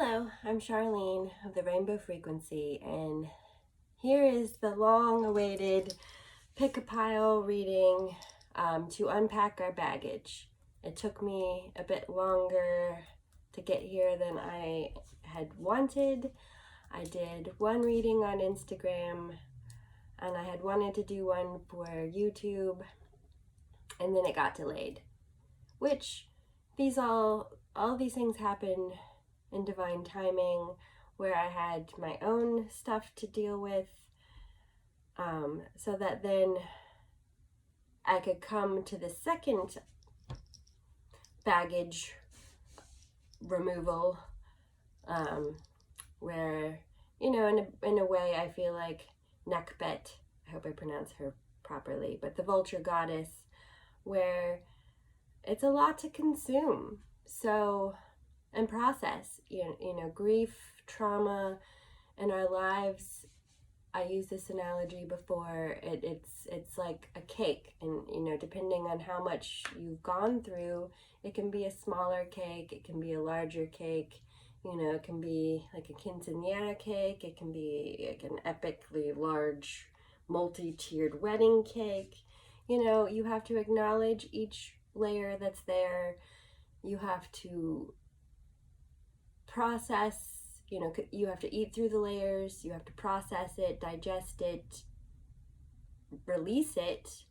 Hello, I'm Charlene of the Rainbow Frequency, and here is the long-awaited pick-a-pile reading to unpack our baggage. It took me a bit longer to get here than I had wanted. I did one reading on Instagram, and I had wanted to do one for YouTube, and then it got delayed. Which, all these things happen in divine timing, where I had my own stuff to deal with, so that then I could come to the second baggage removal, where, you know, in a way I feel like Nekbet, I hope I pronounce her properly, but the vulture goddess, where it's a lot to consume. So, and process, you know, grief, trauma in our lives. I used this analogy before. It's like a cake, and you know, depending on how much you've gone through, it can be a smaller cake, it can be a larger cake. You know, it can be like a quinceañera cake, it can be like an epically large, multi-tiered wedding cake. You know, you have to acknowledge each layer that's there. You have to process, you know, you have to eat through the layers, you have to process it, digest it, release it,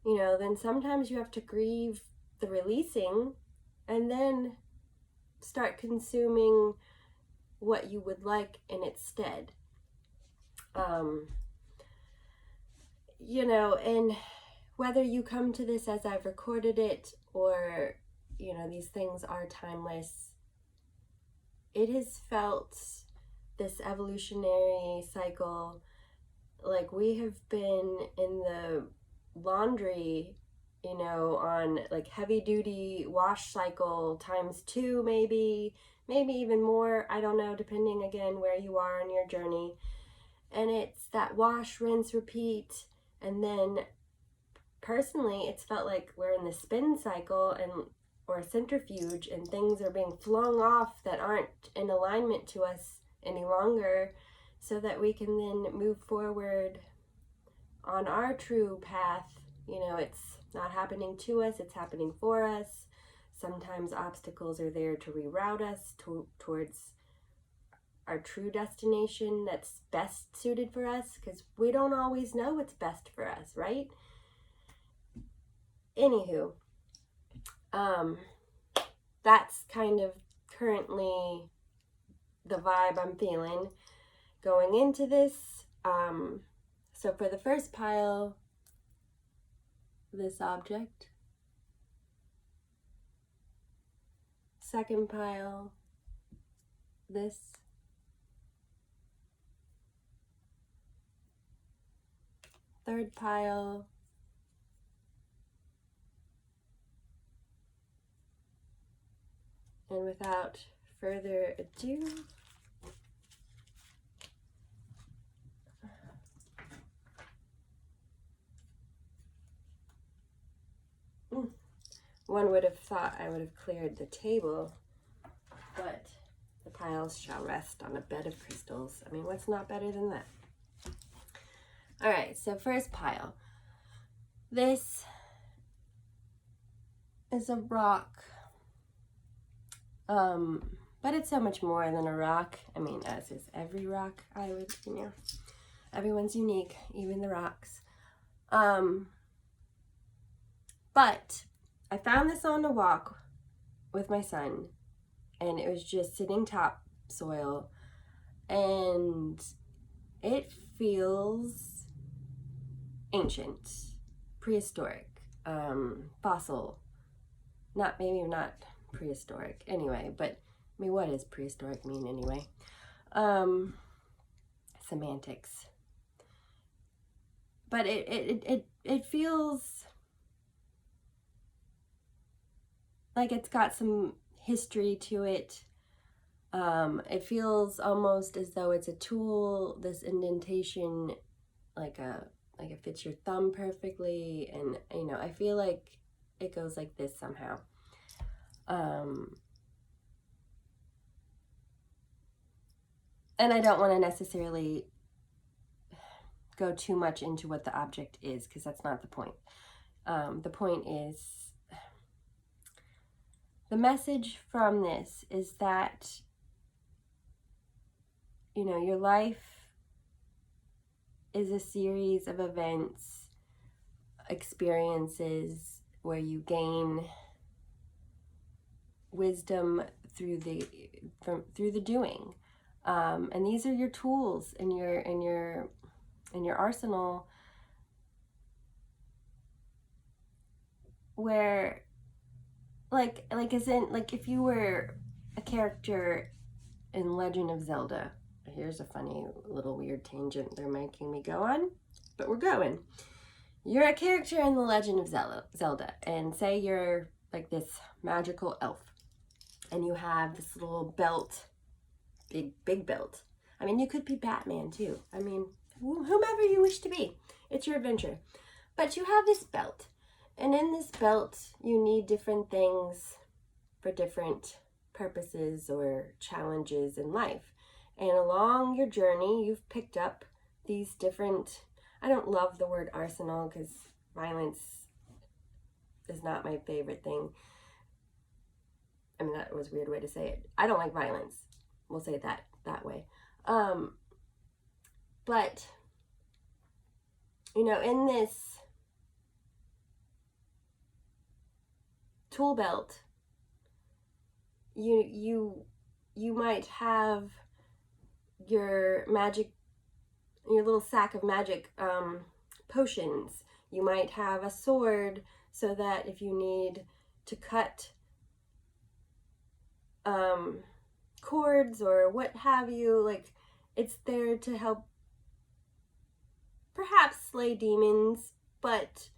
you know, then sometimes you have to grieve the releasing and then start consuming what you would like in its stead. You know, and whether you come to this as I've recorded it or, you know, these things are timeless, it has felt, this evolutionary cycle, like we have been in the laundry, you know, on like heavy duty wash cycle ×2, maybe even more, I don't know, depending again where you are on your journey. And it's that wash, rinse, repeat. And then personally, it's felt like we're in the spin cycle or a centrifuge, and things are being flung off that aren't in alignment to us any longer, so that we can then move forward on our true path. You know, it's not happening to us, it's happening for us. Sometimes obstacles are there to reroute us towards our true destination that's best suited for us, because we don't always know what's best for us, right? Anywho, that's kind of currently the vibe I'm feeling going into this. So for the first pile, this object. Second pile, this. Third pile, and without further ado, one would have thought I would have cleared the table, but the piles shall rest on a bed of crystals. I mean, what's not better than that? All right, so first pile. This is a rock, but it's so much more than a rock. I mean, as is every rock, I would, you know, everyone's unique, even the rocks. But I found this on a walk with my son, and it was just sitting topsoil, and it feels ancient, prehistoric, fossil, maybe not prehistoric anyway, but I mean, what does prehistoric mean anyway? Semantics. But it feels like it's got some history to it. It feels almost as though it's a tool, this indentation, like it fits your thumb perfectly, and you know, I feel like it goes like this somehow. And I don't want to necessarily go too much into what the object is, because that's not the point. The point is, the message from this is that, you know, your life is a series of events, experiences where you gain wisdom through the doing, and these are your tools in your arsenal, where like as in, like, if you were a character in Legend of Zelda. Here's a funny little weird tangent they're making me go on, but we're going. You're a character in the Legend of Zelda, and say you're like this magical elf, and you have this little belt, big belt. I mean, you could be Batman too. I mean, whomever you wish to be. It's your adventure. But you have this belt, and in this belt, you need different things for different purposes or challenges in life. And along your journey, you've picked up these different, I don't love the word arsenal because violence is not my favorite thing. I mean, that was a weird way to say it. I don't like violence. We'll say it that way. But, you know, in this tool belt, you might have your little sack of magic potions. You might have a sword so that if you need to cut cords or what have you, like, it's there to help perhaps slay demons, but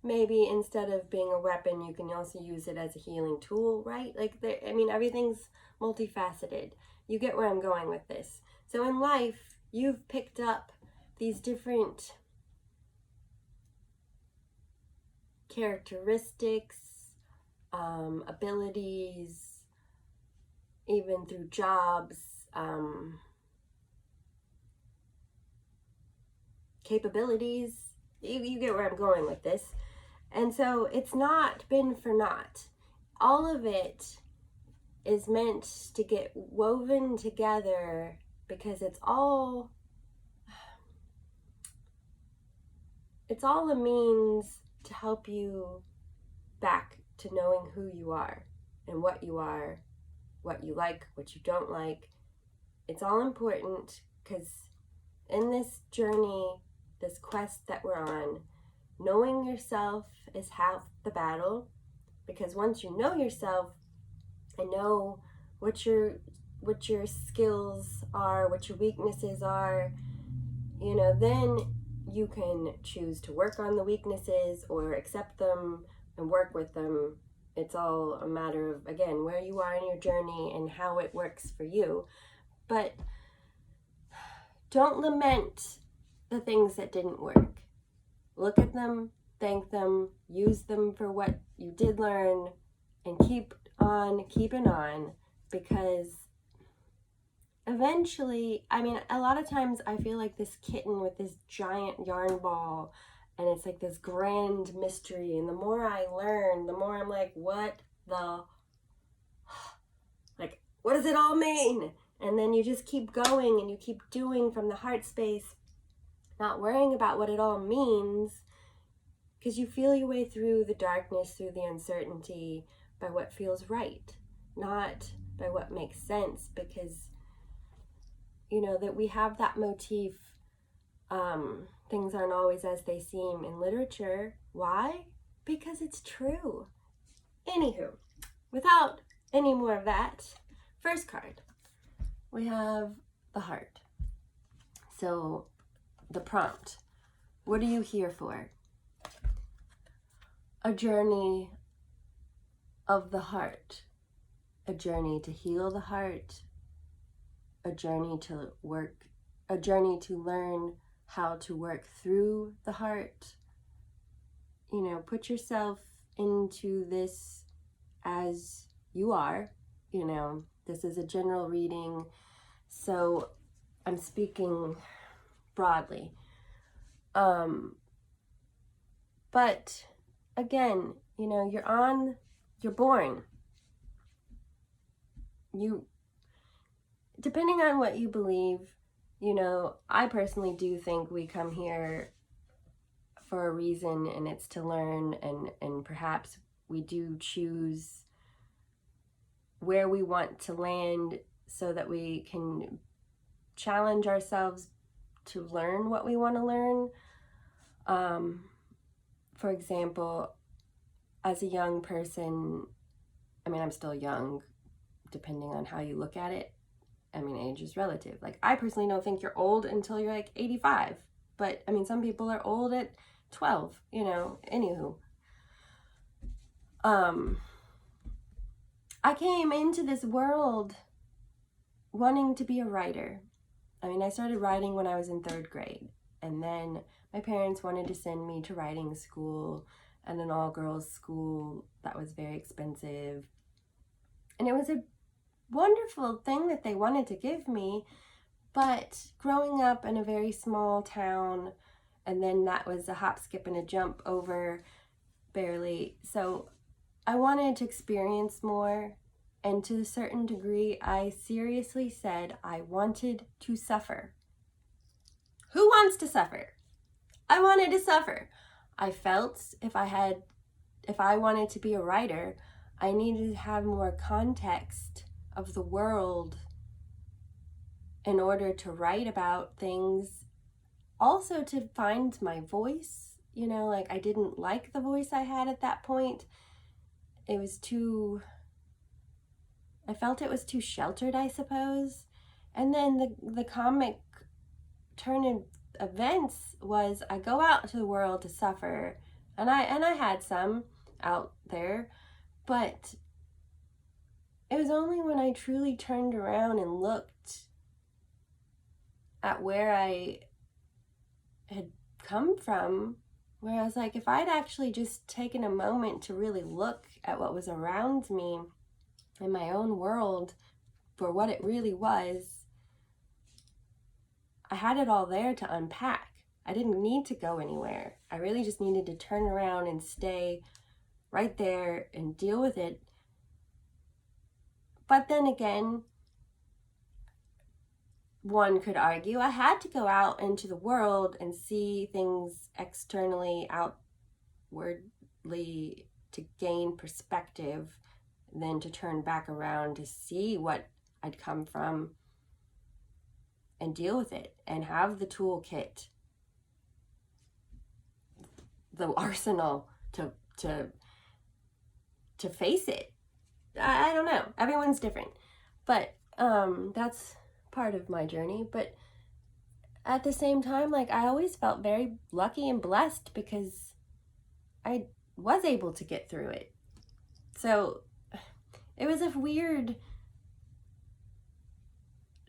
maybe instead of being a weapon, you can also use it as a healing tool, right? Like, I mean, everything's multifaceted. You get where I'm going with this. So in life, you've picked up these different characteristics, abilities, even through jobs, capabilities. You get where I'm going with this. And so it's not been for naught. All of it is meant to get woven together because it's all a means to help you back to knowing who you are and what you are, what you like, what you don't like. It's all important because in this journey, this quest that we're on, knowing yourself is half the battle, because once you know yourself and know what your skills are, what your weaknesses are, you know, then you can choose to work on the weaknesses or accept them and work with them. It's all a matter of, again, where you are in your journey and how it works for you. But don't lament the things that didn't work. Look at them, thank them, use them for what you did learn, and keep on keeping on, because eventually, I mean, a lot of times I feel like this kitten with this giant yarn ball, and it's like this grand mystery, and the more I learn, the more I'm like, what does it all mean? And then you just keep going and you keep doing from the heart space, not worrying about what it all means, because you feel your way through the darkness, through the uncertainty, by what feels right, not by what makes sense, because, you know, that we have that motif, things aren't always as they seem in literature. Why? Because it's true. Anywho, without any more of that, first card, we have the heart. So the prompt, what are you here for? A journey of the heart, a journey to heal the heart, a journey to learn how to work through the heart. You know, put yourself into this as you are. You know, this is a general reading, so I'm speaking broadly. But again, you know, you're born. Depending on what you believe, you know, I personally do think we come here for a reason, and it's to learn, and perhaps we do choose where we want to land so that we can challenge ourselves to learn what we want to learn. For example, as a young person, I mean, I'm still young, depending on how you look at it. I mean, age is relative. Like, I personally don't think you're old until you're like 85. But, I mean, some people are old at 12, you know, anywho. I came into this world wanting to be a writer. I mean, I started writing when I was in 3rd grade. And then my parents wanted to send me to writing school, and an all-girls school that was very expensive. And it was a wonderful thing that they wanted to give me, but growing up in a very small town, and then that was a hop, skip, and a jump over barely. So I wanted to experience more, and to a certain degree, I seriously said I wanted to suffer. Who wants to suffer? I wanted to suffer. I felt if I wanted to be a writer, I needed to have more context of the world in order to write about things. Also to find my voice, you know, like I didn't like the voice I had at that point. I felt it was too sheltered, I suppose. And then the comic turn of events was I go out to the world to suffer, and I had some out there, but it was only when I truly turned around and looked at where I had come from, where I was like, if I'd actually just taken a moment to really look at what was around me in my own world for what it really was, I had it all there to unpack. I didn't need to go anywhere. I really just needed to turn around and stay right there and deal with it. But then again, one could argue I had to go out into the world and see things externally, outwardly, to gain perspective, then to turn back around to see what I'd come from and deal with it and have the toolkit, the arsenal to face it. I don't know. Everyone's different. But that's part of my journey. But at the same time, like, I always felt very lucky and blessed because I was able to get through it. So it was a weird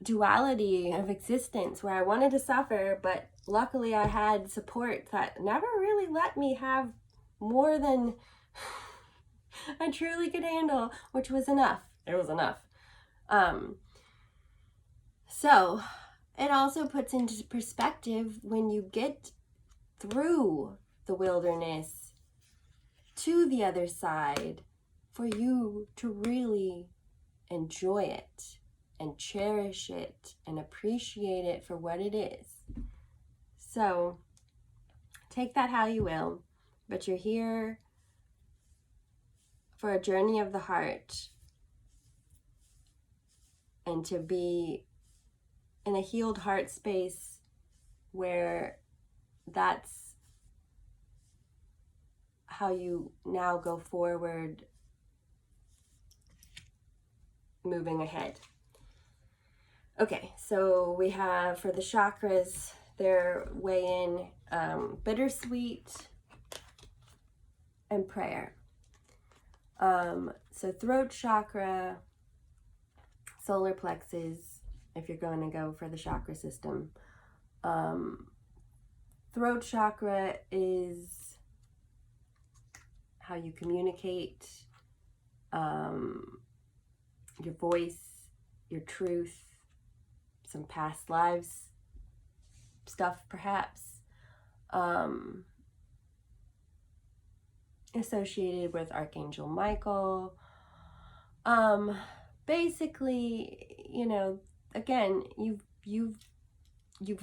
duality of existence where I wanted to suffer, but luckily I had support that never really let me have more than I truly could handle, which was enough. It was enough. So it also puts into perspective when you get through the wilderness to the other side, for you to really enjoy it and cherish it and appreciate it for what it is. So take that how you will, but you're here for a journey of the heart, and to be in a healed heart space where that's how you now go forward, moving ahead. Okay, so we have for the chakras, their way in, bittersweet and prayer. So throat chakra, solar plexus, if you're going to go for the chakra system. Throat chakra is how you communicate, your voice, your truth, some past lives stuff, perhaps, associated with Archangel Michael. Basically, you know, again, you've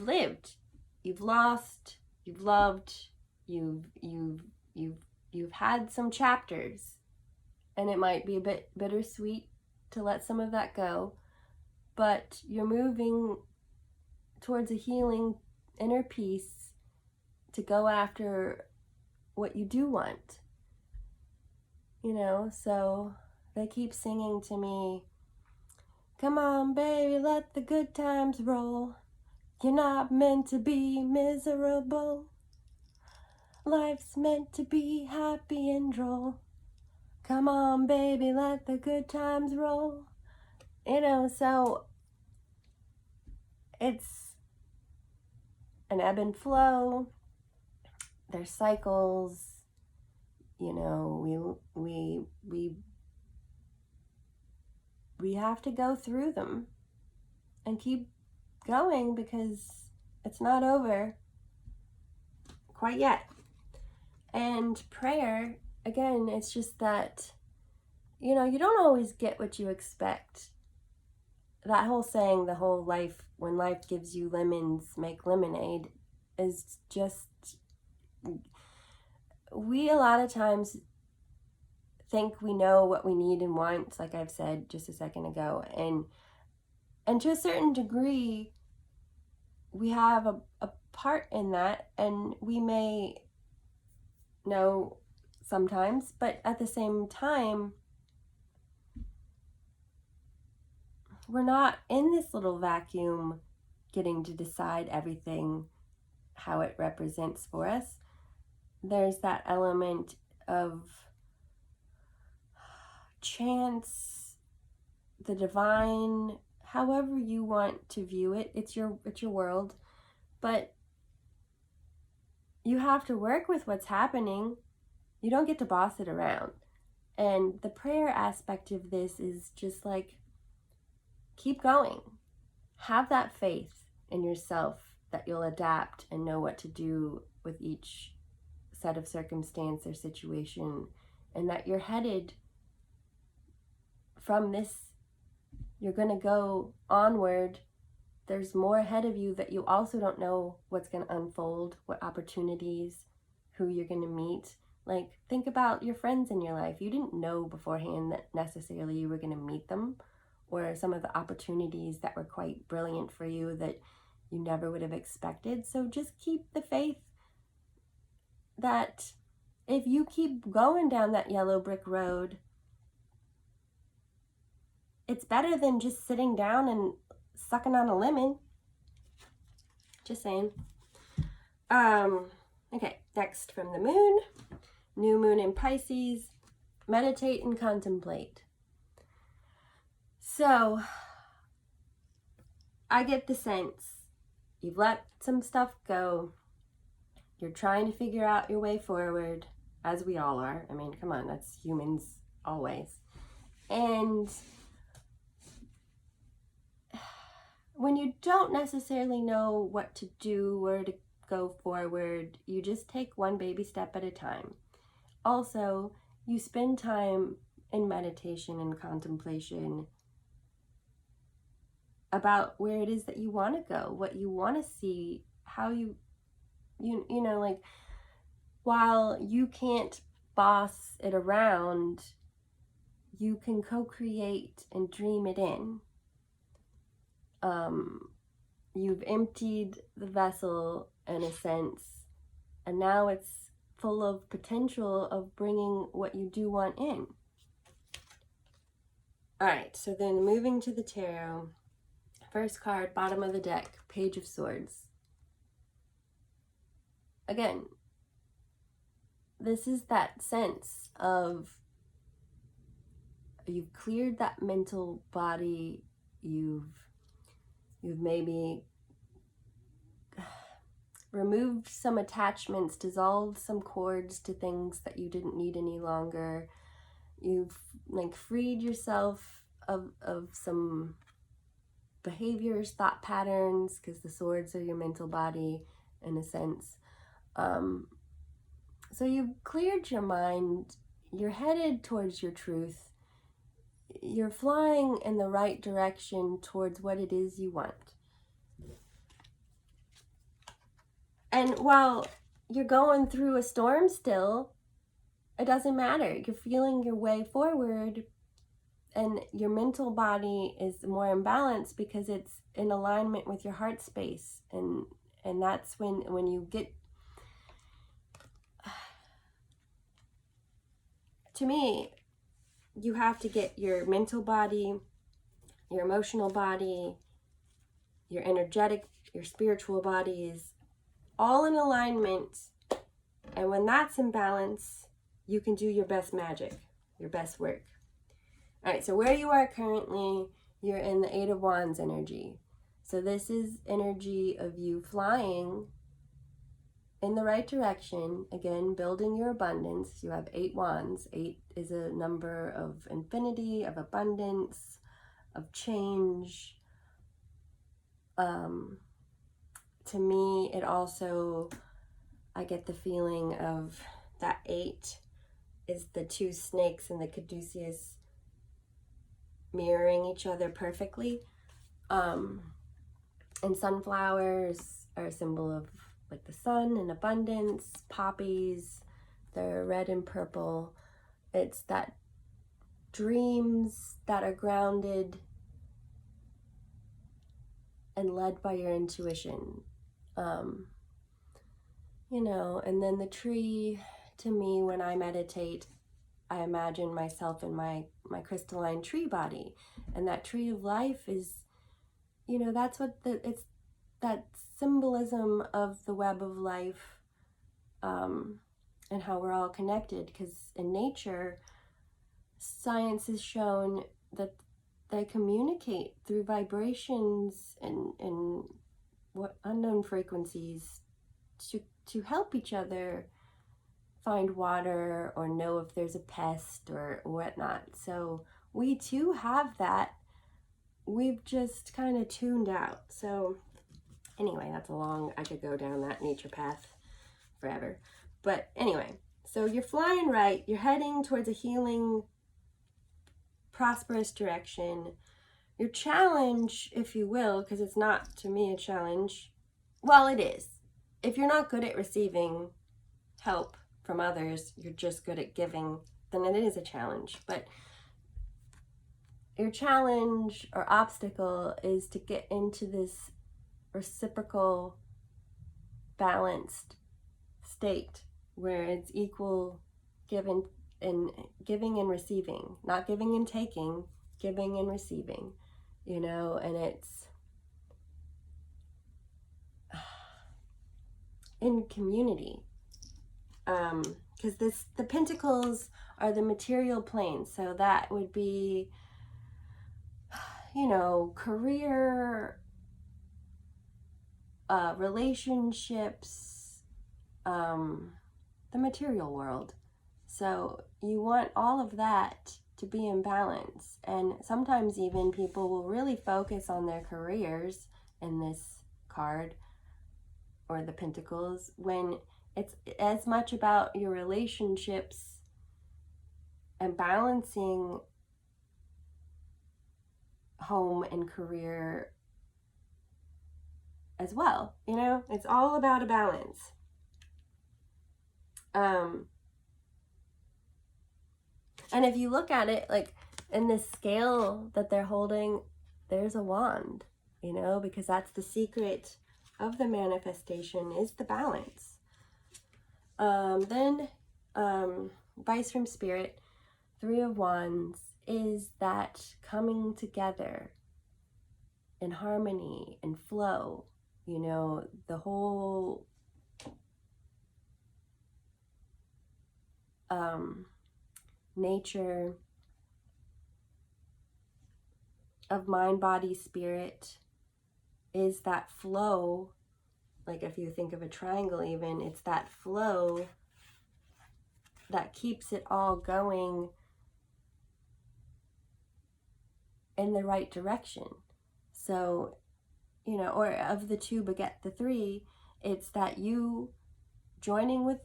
lived, you've lost, you've loved, you've had some chapters, and it might be a bit bittersweet to let some of that go, but you're moving towards a healing inner peace to go after what you do want, you know. So they keep singing to me, come on baby, let the good times roll, you're not meant to be miserable, life's meant to be happy and droll, come on baby, let the good times roll, you know. So it's an ebb and flow, there's cycles, you know. We have to go through them and keep going, because it's not over quite yet. And prayer, again, it's just that, you know, you don't always get what you expect. That whole saying, the whole life, when life gives you lemons, make lemonade, is just, we a lot of times think we know what we need and want, like I've said just a second ago, and to a certain degree we have a part in that, and we may know sometimes, but at the same time we're not in this little vacuum getting to decide everything how it represents for us. There's that element of chance, the divine, however you want to view it. It's your world, but you have to work with what's happening. You don't get to boss it around. And the prayer aspect of this is just like, keep going. Have that faith in yourself that you'll adapt and know what to do with each set of circumstance or situation, and that you're headed from this, you're going to go onward. There's more ahead of you that you also don't know what's going to unfold, what opportunities, who you're going to meet. Like, think about your friends in your life. You didn't know beforehand that necessarily you were going to meet them, or some of the opportunities that were quite brilliant for you that you never would have expected. So just keep the faith that if you keep going down that yellow brick road, it's better than just sitting down and sucking on a lemon. Just saying. Okay, next from the moon. New moon in Pisces. Meditate and contemplate. So, I get the sense you've let some stuff go. You're trying to figure out your way forward, as we all are. I mean, come on, that's humans always. And when you don't necessarily know what to do, where to go forward, you just take one baby step at a time. Also, you spend time in meditation and contemplation about where it is that you want to go, what you want to see, how you know, like, while you can't boss it around, you can co-create and dream it in. You've emptied the vessel in a sense, and now it's full of potential of bringing what you do want in. All right, so then moving to the tarot. First card, bottom of the deck, Page of Swords. Again, this is that sense of you've cleared that mental body, you've maybe removed some attachments, dissolved some cords to things that you didn't need any longer. You've like freed yourself of some behaviors, thought patterns, because the swords are your mental body in a sense. So you've cleared your mind, you're headed towards your truth, you're flying in the right direction towards what it is you want. And while you're going through a storm still, it doesn't matter. You're feeling your way forward, and your mental body is more in balance because it's in alignment with your heart space. And that's when you get, to me, you have to get your mental body, your emotional body, your energetic, your spiritual bodies all in alignment. And when that's in balance, you can do your best magic, your best work. All right, so where you are currently, you're in the Eight of Wands energy. So this is energy of you flying in the right direction. Again, building your abundance. You have 8 wands. 8 is a number of infinity, of abundance, of change. To me, it also, I get the feeling of that 8 is the 2 snakes in the caduceus mirroring each other perfectly. And sunflowers are a symbol of like the sun and abundance. Poppies, they're red and purple. It's that dreams that are grounded and led by your intuition. And then the tree, to me, when I meditate, I imagine myself in my crystalline tree body. And that tree of life is, that's what it's that symbolism of the web of life, and how we're all connected. Because in nature, science has shown that they communicate through vibrations and what unknown frequencies to help each other find water or know if there's a pest or whatnot. So we too have that. We've just kind of tuned out. So anyway, I could go down that nature path forever. But anyway, so you're flying right. You're heading towards a healing, prosperous direction. Your challenge, if you will, because it's not to me a challenge. Well, it is. If you're not good at receiving help from others, you're just good at giving, then it is a challenge. But your challenge or obstacle is to get into this reciprocal, balanced state where it's equal giving and receiving, not giving and taking, giving and receiving, and it's in community. Because the pentacles are the material plane, so that would be, career, relationships, the material world. So you want all of that to be in balance. And sometimes even people will really focus on their careers in this card or the pentacles when it's as much about your relationships and balancing home and career as well. It's all about a balance. And if you look at it, like in this scale that they're holding, there's a wand, because that's the secret of the manifestation, is the balance. Then advice from Spirit, 3 of Wands, is that coming together in harmony and flow, the whole nature of mind, body, spirit is that flow. Like if you think of a triangle even, it's that flow that keeps it all going in the right direction. So, you know, or of the two beget the three, it's that you joining with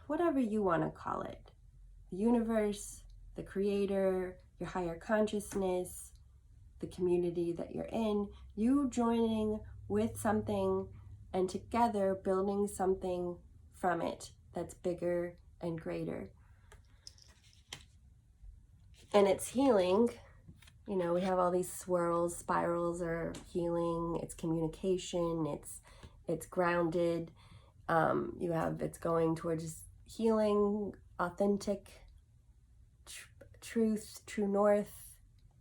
whatever you want to call it, the universe, the creator, your higher consciousness, the community that you're in, you joining with something and together building something from it that's bigger and greater. And it's healing. You know, we have all these swirls, spirals are healing, it's communication, it's grounded. You have, it's going towards healing, authentic truth, true north,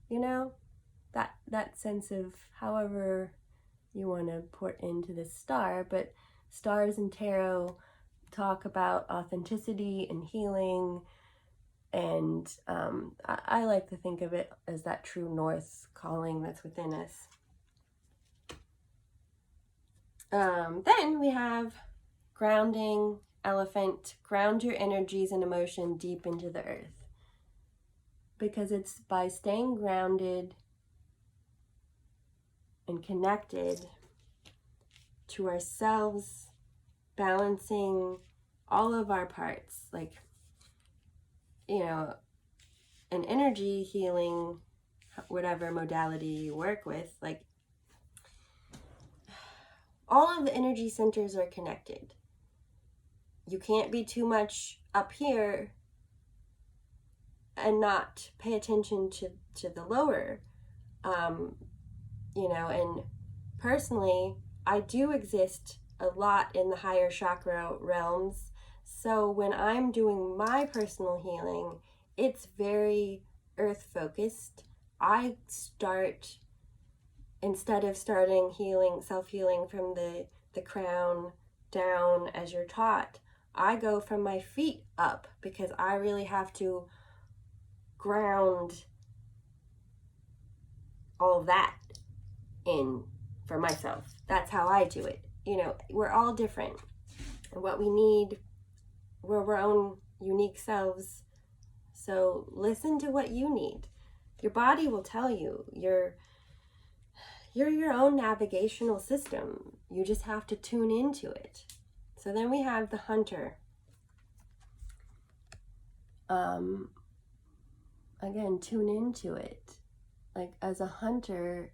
you know, that sense of however you want to put into this star. But stars and tarot talk about authenticity and healing, and I like to think of it as that true north calling that's within us. Then we have grounding, elephant, ground your energies and emotion deep into the earth. Because it's by staying grounded and connected to ourselves, balancing all of our parts, like, you know, an energy healing, whatever modality you work with, like, all of the energy centers are connected. You can't be too much up here and not pay attention to the lower, you know. And personally, I do exist a lot in the higher chakra realms. So when I'm doing my personal healing, it's very earth focused. I start, instead of starting healing, self-healing from the crown down as you're taught, I go from my feet up, because I really have to ground all that in for myself. That's how I do it. You know, we're all different. What we need, we're our own unique selves. So listen to what you need. Your body will tell you. You're your own navigational system. You just have to tune into it. So then we have the hunter. Again, tune into it. Like, as a hunter,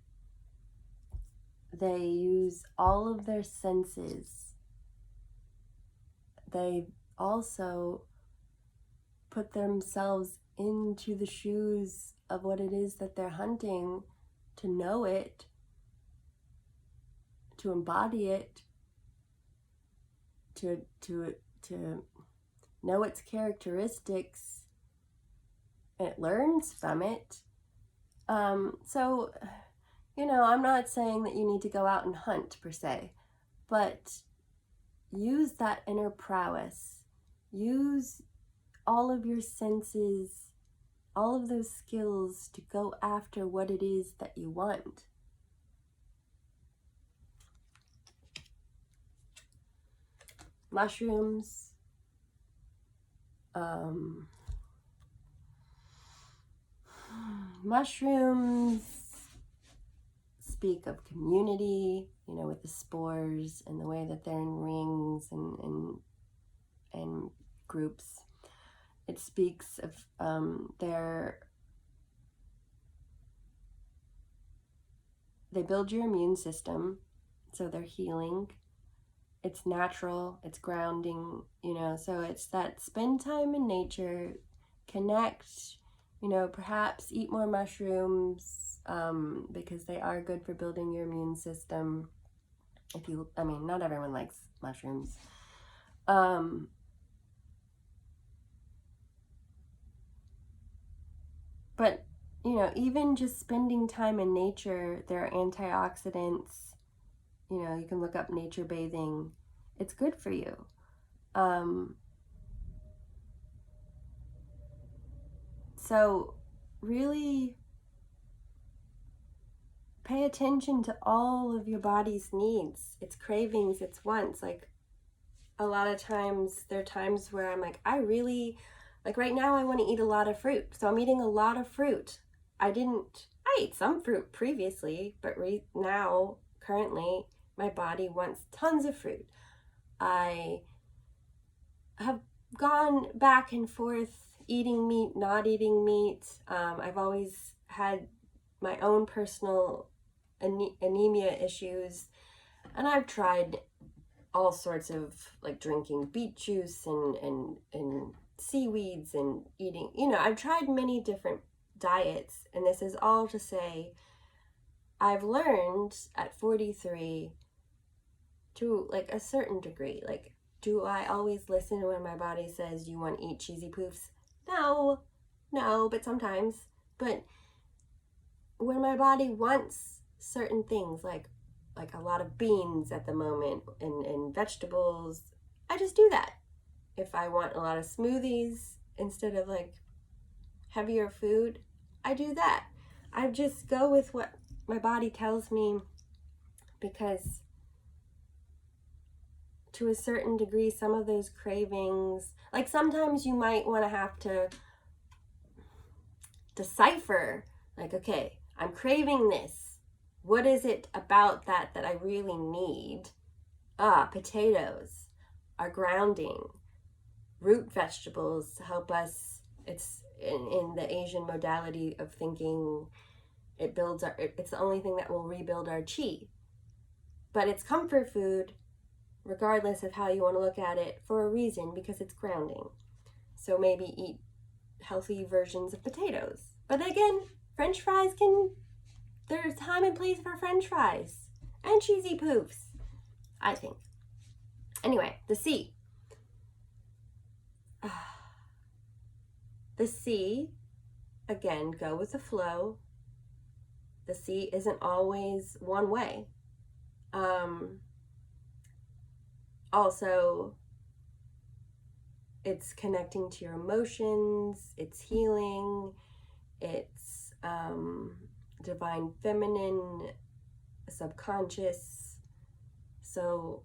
they use all of their senses. They also put themselves into the shoes of what it is that they're hunting, to know it, to embody it, to know its characteristics, and it learns from it. So, you know, I'm not saying that you need to go out and hunt per se, but use that inner prowess. Use all of your senses, all of those skills to go after what it is that you want. Mushrooms. Mushrooms speak of community, you know, with the spores and the way that they're in rings and groups. It speaks of they build your immune system, so they're healing. It's natural, it's grounding, you know, so it's that spend time in nature, connect, you know, perhaps eat more mushrooms, because they are good for building your immune system. If you, I mean, not everyone likes mushrooms. But, you know, even just spending time in nature, there are antioxidants. You know, you can look up nature bathing. It's good for you. So really pay attention to all of your body's needs, its cravings, its wants. Like, a lot of times, there are times where I'm like, like right now I want to eat a lot of fruit. So I'm eating a lot of fruit. I ate some fruit previously, but now, currently, my body wants tons of fruit. I have gone back and forth eating meat, not eating meat. I've always had my own personal anemia issues, and I've tried all sorts of, like, drinking beet juice and seaweeds and eating, I've tried many different diets, and this is all to say I've learned at 43 to, like, a certain degree. Like, do I always listen when my body says you want to eat cheesy poofs? No, but sometimes. But when my body wants certain things, like a lot of beans at the moment and vegetables, I just do that. If I want a lot of smoothies instead of, like, heavier food, I do that. I just go with what my body tells me, because to a certain degree, some of those cravings, like, sometimes you might want to have to decipher, like, okay, I'm craving this. What is it about that I really need? Potatoes are grounding. Root vegetables help us. It's in the Asian modality of thinking, it's the only thing that will rebuild our chi. But it's comfort food, regardless of how you want to look at it, for a reason, because it's grounding. So maybe eat healthy versions of potatoes. But again, French fries there's time and place for French fries and cheesy poofs, I think. Anyway, the sea. The sea, again, go with the flow. The sea isn't always one way. Also, it's connecting to your emotions, it's healing, it's divine feminine, subconscious. So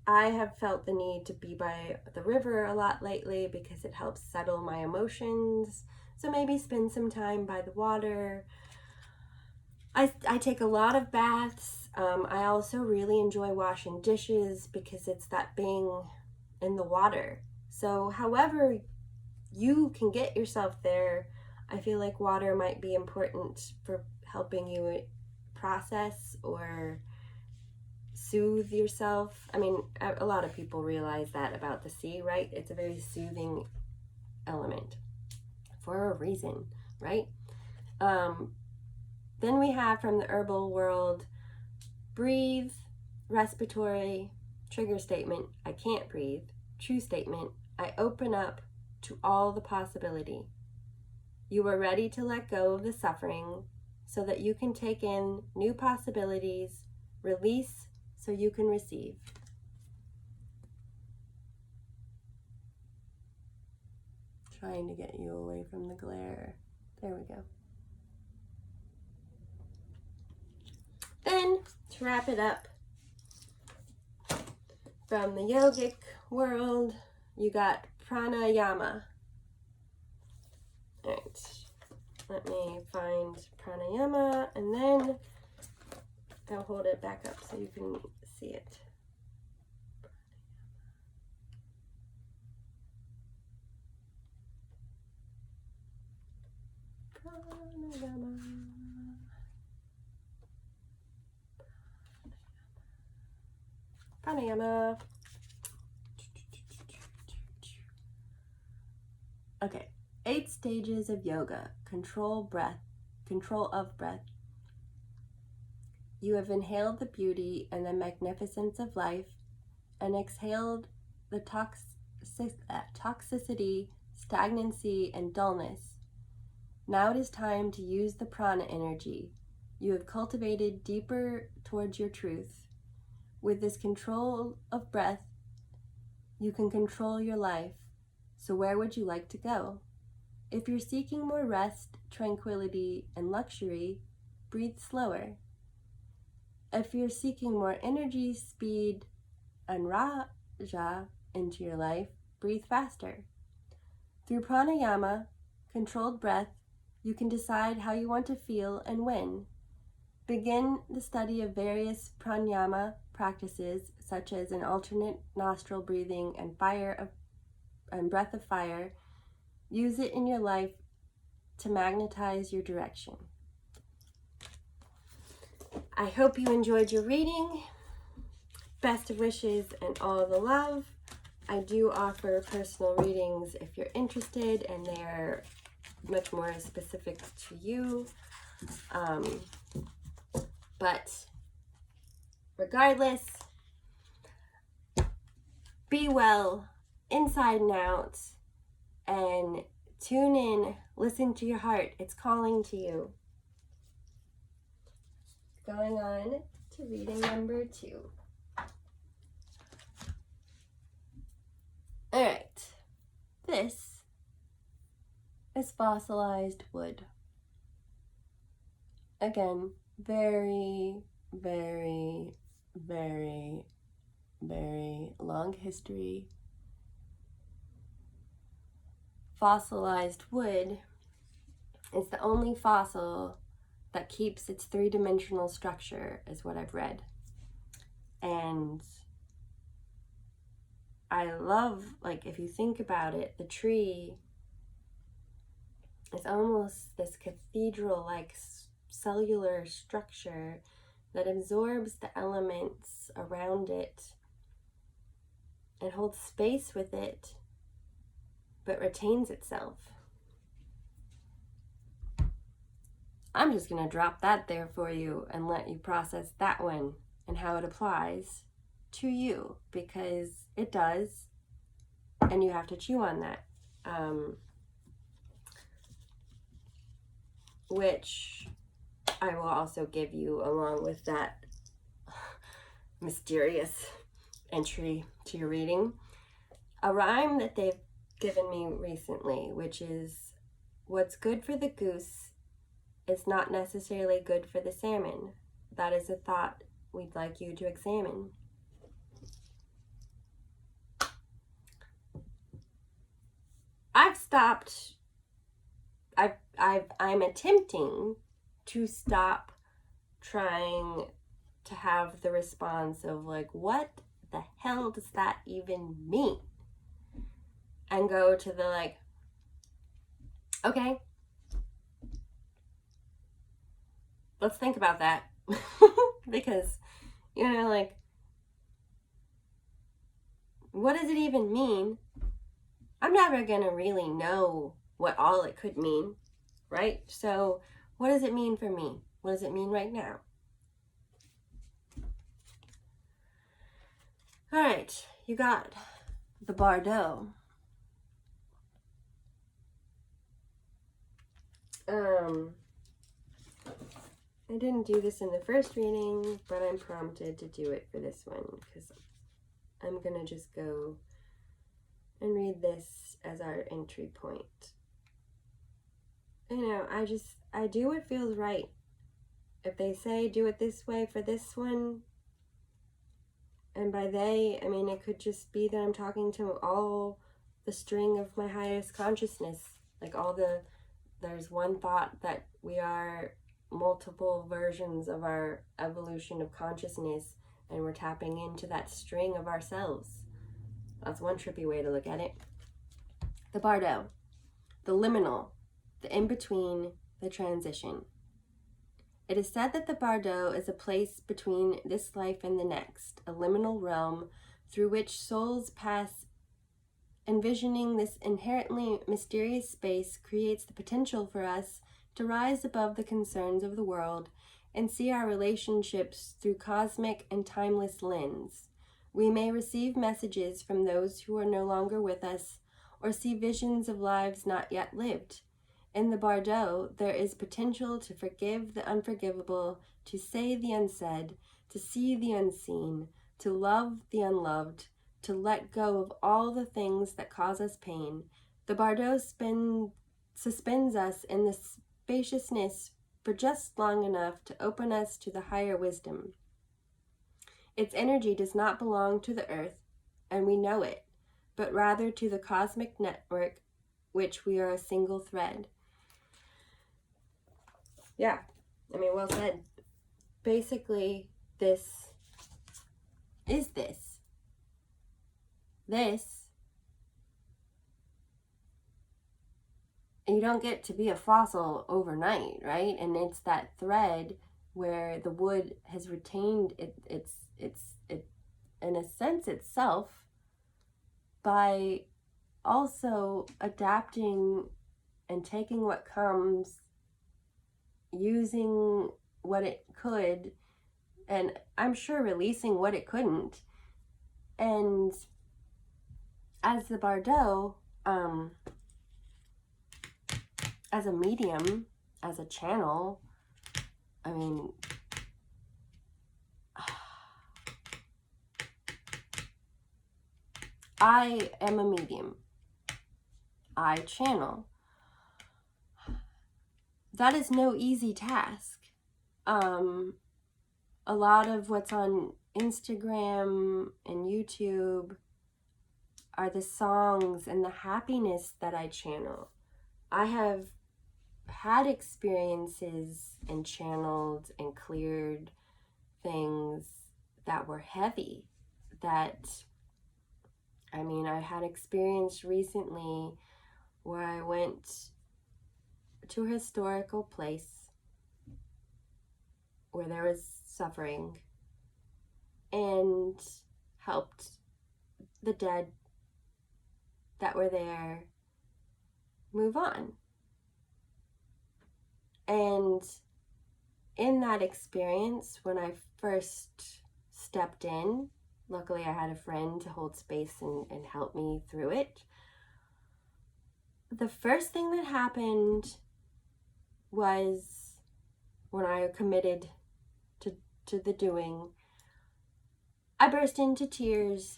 I have felt the need to be by the river a lot lately because it helps settle my emotions. So maybe spend some time by the water. I take a lot of baths. I also really enjoy washing dishes because it's that being in the water. So however you can get yourself there, I feel like water might be important for helping you process or soothe yourself. I mean, a lot of people realize that about the sea, right? It's a very soothing element for a reason, right? Then we have, from the herbal world, breathe, respiratory, trigger statement, I can't breathe, true statement, I open up to all the possibility. You are ready to let go of the suffering so that you can take in new possibilities, release so you can receive. Trying to get you away from the glare. There we go. Then, to wrap it up, from the yogic world, you got pranayama. All right, let me find pranayama, and then I'll hold it back up so you can see it. Pranayama. Pranayama. Okay, 8 stages of yoga. Control of breath. You have inhaled the beauty and the magnificence of life and exhaled the toxicity, stagnancy, and dullness. Now it is time to use the prana energy you have cultivated deeper towards your truth. With this control of breath, you can control your life. So where would you like to go? If you're seeking more rest, tranquility, and luxury, breathe slower. If you're seeking more energy, speed, and raja into your life, breathe faster. Through pranayama, controlled breath, you can decide how you want to feel and when. Begin the study of various pranayama practices, such as an alternate nostril breathing and breath of fire. Use it in your life to magnetize your direction. I hope you enjoyed your reading. Best of wishes and all the love. I do offer personal readings if you're interested, and they're much more specific to you. But regardless, be well inside and out, and tune in, listen to your heart. It's calling to you. Going on to reading number 2. All right, this is fossilized wood. Again, very, very, very, very long history. Fossilized wood is the only fossil that keeps its 3-dimensional structure, is what I've read. And I love, like, if you think about it, the tree is almost this cathedral-like cellular structure that absorbs the elements around it and holds space with it, but retains itself. I'm just going to drop that there for you and let you process that one and how it applies to you, because it does, and you have to chew on that. Which I will also give you along with that mysterious entry to your reading. A rhyme that they've given me recently, which is, what's good for the goose is not necessarily good for the salmon. That is a thought we'd like you to examine. I'm attempting to stop trying to have the response of, like, what the hell does that even mean? And go to the, like, okay, let's think about that. Because, you know, like, what does it even mean? I'm never gonna really know what all it could mean, right? So what does it mean for me? What does it mean right now? All right, you got the Bardo. I didn't do this in the first reading, but I'm prompted to do it for this one because I'm gonna just go and read this as our entry point. You know, I do what feels right. If they say do it this way for this one, and by they, I mean, it could just be that I'm talking to all the string of my highest consciousness. Like there's one thought that we are multiple versions of our evolution of consciousness, and we're tapping into that string of ourselves. That's one trippy way to look at it. The Bardo, the liminal, the in-between, the transition. It is said that the Bardo is a place between this life and the next, a liminal realm through which souls pass. Envisioning this inherently mysterious space creates the potential for us to rise above the concerns of the world and see our relationships through cosmic and timeless lens. We may receive messages from those who are no longer with us, or see visions of lives not yet lived. In the Bardo, there is potential to forgive the unforgivable, to say the unsaid, to see the unseen, to love the unloved, to let go of all the things that cause us pain. The Bardo suspends us in the spaciousness for just long enough to open us to the higher wisdom. Its energy does not belong to the earth, and we know it, but rather to the cosmic network which we are a single thread. Yeah, I mean, well said. Basically, this is this. You don't get to be a fossil overnight, right? And it's that thread where the wood has retained it in a sense itself by also adapting and taking what comes, using what it could, and I'm sure releasing what it couldn't. And as the Bardo, as a medium, as a channel, I mean, I am a medium. I channel. That is no easy task. A lot of what's on Instagram and YouTube are the songs and the happiness that I channel. I have had experiences and channeled and cleared things that were heavy. That, I mean, I had experience recently where I went to a historical place where there was suffering and helped the dead that were there move on. And in that experience, when I first stepped in, luckily I had a friend to hold space and help me through it. The first thing that happened was when I committed to the doing, I burst into tears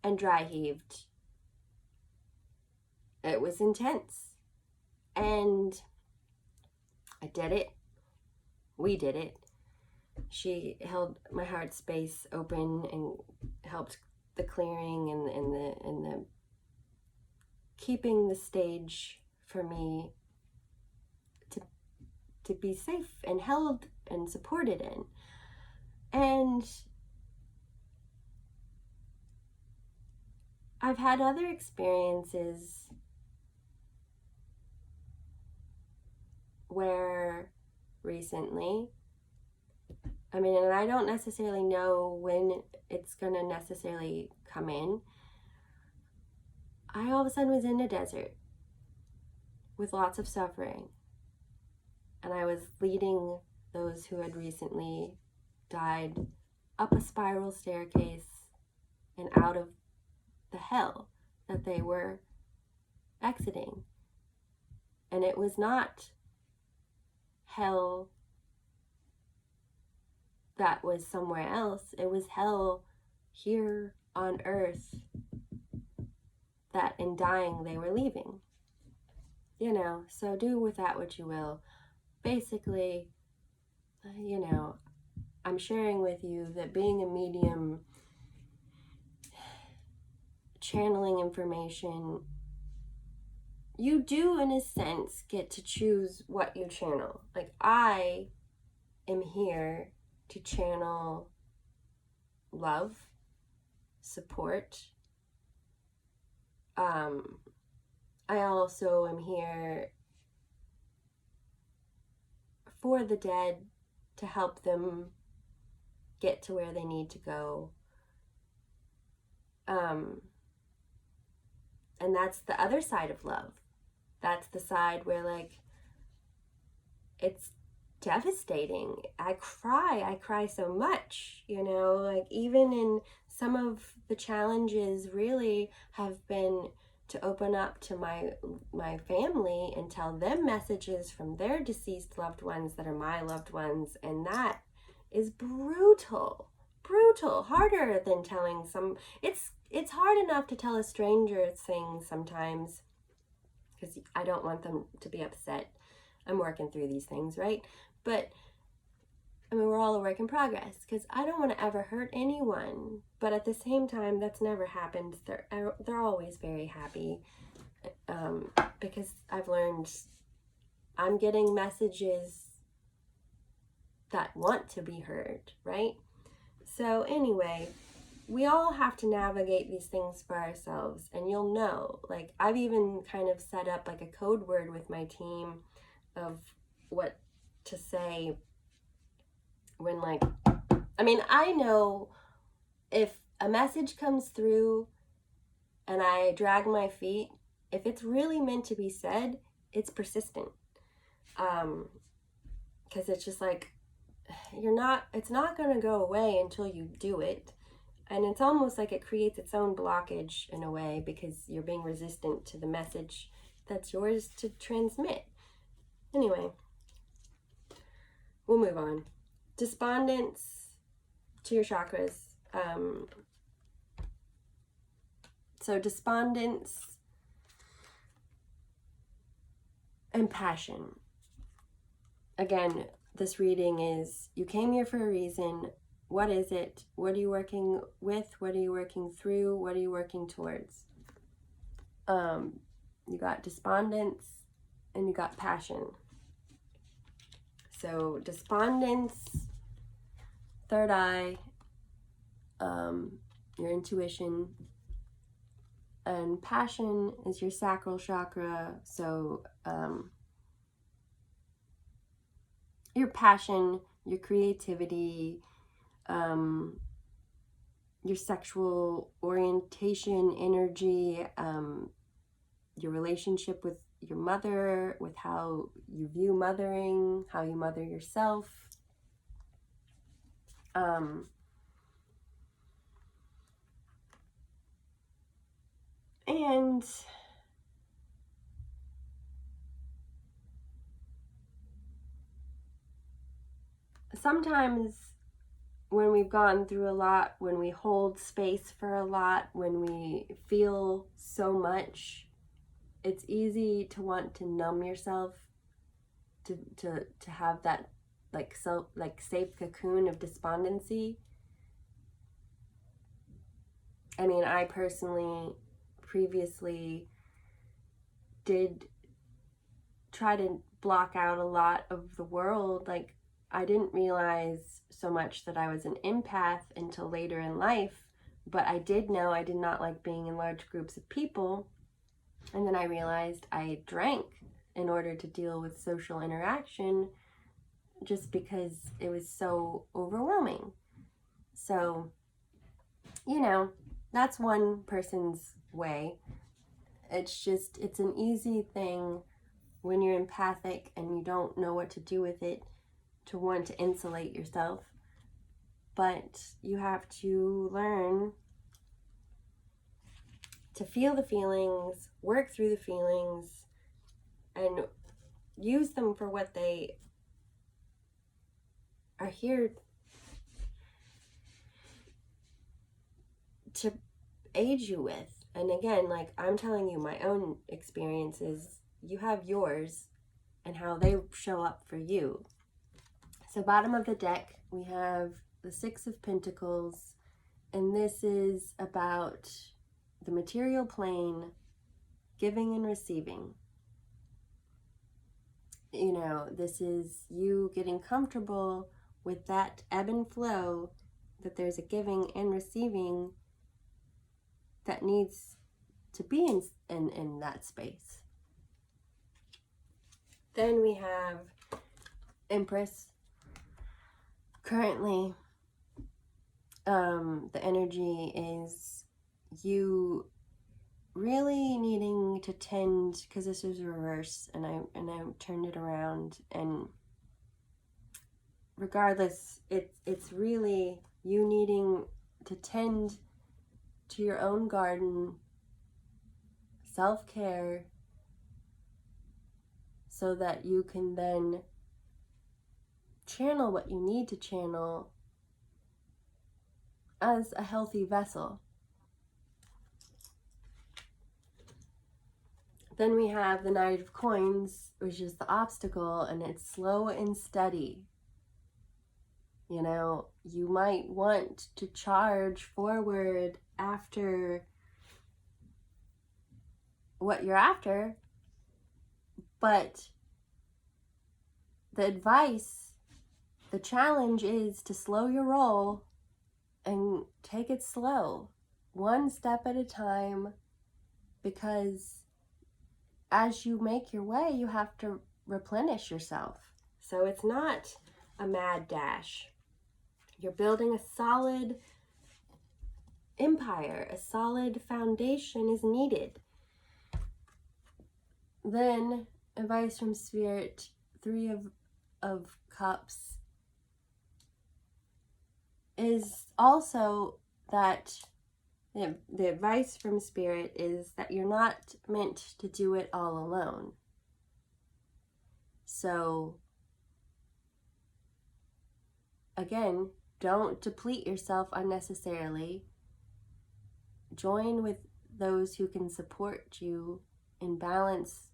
and dry heaved. It was intense. And I did it. We did it. She held my heart space open and helped the clearing and the keeping the stage for me to be safe and held and supported in. And I've had other experiences where recently, I mean, and I don't necessarily know when it's going to necessarily come in, I all of a sudden was in a desert with lots of suffering. And I was leading those who had recently died up a spiral staircase and out of the hell that they were exiting. And it was not hell that was somewhere else. It was hell here on earth that in dying they were leaving. You know, so do with that what you will. Basically, you know, I'm sharing with you that being a medium, channeling information, you do in a sense get to choose what you channel. Like, I am here to channel love, support. I also am here for the dead to help them get to where they need to go. And that's the other side of love. That's the side where, like, it's devastating. I cry so much, you know, like, even in some of the challenges really have been to open up to my family and tell them messages from their deceased loved ones that are my loved ones, and that is brutal, harder than telling some, it's hard enough to tell a stranger things sometimes, because I don't want them to be upset. I'm working through these things, right? But I mean, we're all a work in progress, because I don't want to ever hurt anyone. But at the same time, that's never happened. They're always very happy. because I've learned I'm getting messages that want to be heard, right? So anyway, we all have to navigate these things for ourselves, and you'll know. Like, I've even kind of set up like a code word with my team of what to say when, like, I mean, I know if a message comes through and I drag my feet, if it's really meant to be said, it's persistent. Because it's just like, it's not going to go away until you do it. And it's almost like it creates its own blockage in a way, because you're being resistant to the message that's yours to transmit. Anyway, we'll move on. Despondence to your chakras. So despondence and passion. Again, this reading is, you came here for a reason. What is it? What are you working with? What are you working through? What are you working towards? You got despondence and you got passion. So despondence, third eye, your intuition, and passion is your sacral chakra. So your passion, your creativity, your sexual orientation, energy, your relationship with your mother, with how you view mothering, how you mother yourself. And sometimes when we've gone through a lot, when we hold space for a lot, when we feel so much, it's easy to want to numb yourself, to have that safe cocoon of despondency. I mean, I personally previously did try to block out a lot of the world. Like, I didn't realize so much that I was an empath until later in life, but I did know I did not like being in large groups of people. And then I realized I drank in order to deal with social interaction, just because it was so overwhelming. So, that's one person's way. It's an easy thing when you're empathic and you don't know what to do with it, to want to insulate yourself. But you have to learn to feel the feelings, work through the feelings, and use them for what they are here to aid you with. And again, like, I'm telling you my own experiences, you have yours and how they show up for you. So bottom of the deck, we have the Six of Pentacles, and this is about the material plane, giving and receiving. This is you getting comfortable with that ebb and flow, that there's a giving and receiving that needs to be in that space. Then we have Empress. Currently, the energy is you really needing to tend, because this is reverse, and I turned it around, and regardless, it's really you needing to tend to your own garden, self-care, so that you can then channel what you need to channel as a healthy vessel. Then we have the Knight of Coins, which is the obstacle, and it's slow and steady. You might want to charge forward after what you're after, but the advice, the challenge is to slow your roll and take it slow, one step at a time, because as you make your way, you have to replenish yourself. So it's not a mad dash. You're building a solid empire, a solid foundation is needed. Then, advice from Spirit, 3 of Cups, is also that the advice from Spirit is that you're not meant to do it all alone. So, again, don't deplete yourself unnecessarily. Join with those who can support you in balance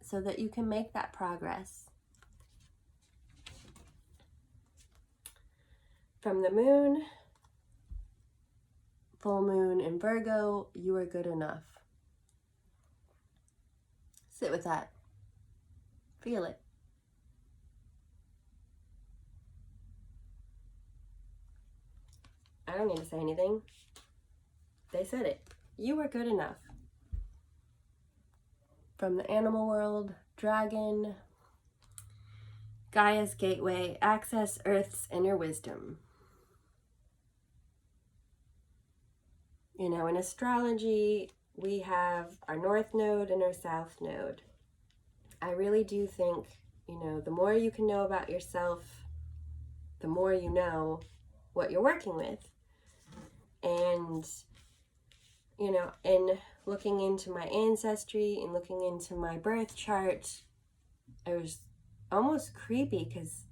so that you can make that progress. From the moon, full moon in Virgo, you are good enough. Sit with that. Feel it. I don't need to say anything. They said it. You are good enough. From the animal world, dragon, Gaia's gateway, access Earth's inner wisdom. You know, in astrology, we have our north node and our south node. I really do think, you know, the more you can know about yourself, the more you know what you're working with. And, you know, in looking into my ancestry and looking into my birth chart, it was almost creepy because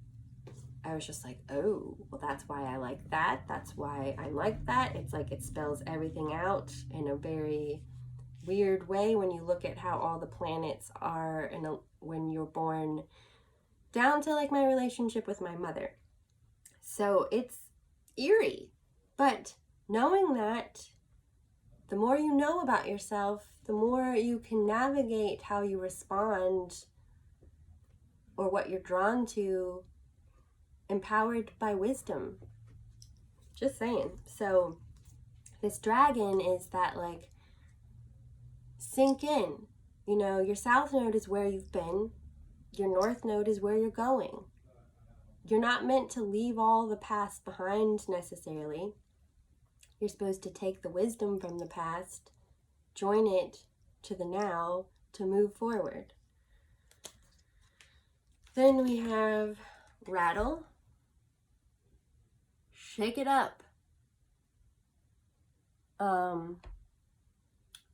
I was just like, oh, well, that's why I like that. That's why I'm like that. It's like it spells everything out in a very weird way when you look at how all the planets are when you're born, down to like my relationship with my mother. So it's eerie. But knowing that, the more you know about yourself, the more you can navigate how you respond or what you're drawn to, empowered by wisdom. Just saying. So this dragon is that, like, sink in. You know, your south node is where you've been. Your north node is where you're going. You're not meant to leave all the past behind necessarily. You're supposed to take the wisdom from the past, join it to the now to move forward. Then we have rattle. Shake it up. The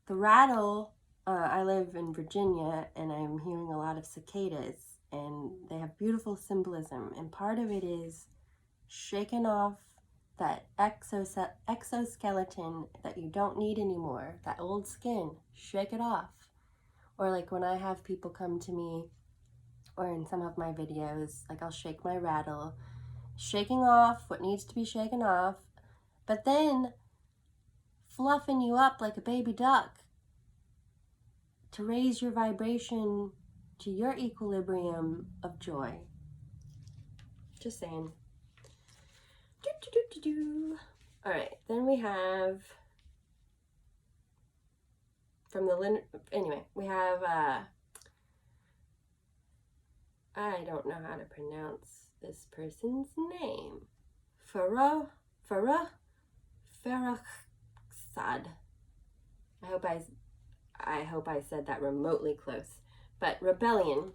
rattle, I live in Virginia and I'm hearing a lot of cicadas and they have beautiful symbolism, and part of it is shaking off that exoskeleton that you don't need anymore, that old skin. Shake it off. Or like when I have people come to me, or in some of my videos, like I'll shake my rattle, shaking off what needs to be shaken off, but then fluffing you up like a baby duck to raise your vibration to your equilibrium of joy. Just saying. All right, then we have from the we have I don't know how to pronounce this person's name. Farah Farahsad. I hope I said that remotely close. But rebellion.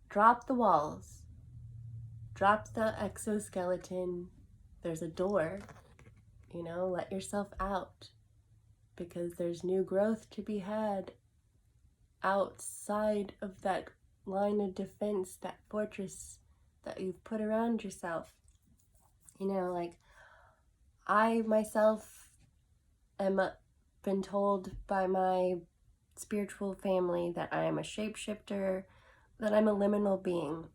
Drop the walls. Drop the exoskeleton. There's a door. You know, let yourself out. Because there's new growth to be had outside of that line of defense, that fortress that you've put around yourself. You know, like, I myself am been told by my spiritual family that I am a shapeshifter, that I'm a liminal being.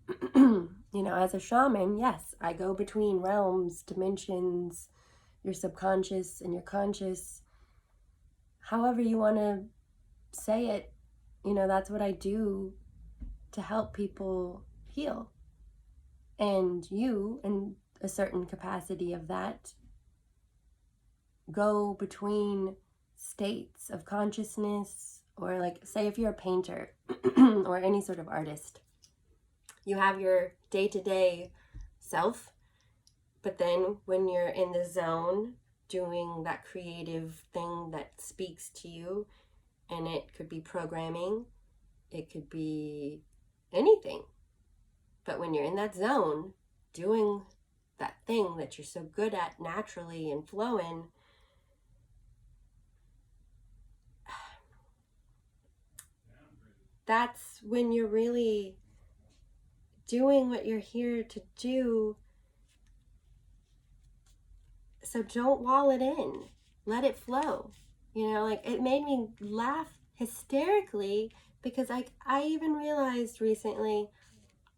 You know, as a shaman, yes, I go between realms, dimensions, your subconscious and your conscious, however you want to say it. You know, that's what I do to help people heal. And you, in a certain capacity of that, go between states of consciousness, or like, say if you're a painter or any sort of artist, you have your day-to-day self, but then when you're in the zone doing that creative thing that speaks to you, and it could be programming, it could be anything, but when you're in that zone doing that thing that you're so good at naturally and flowing, that's when you're really doing what you're here to do. So don't wall it in. Let it flow. You know, like, it made me laugh hysterically because I even realized recently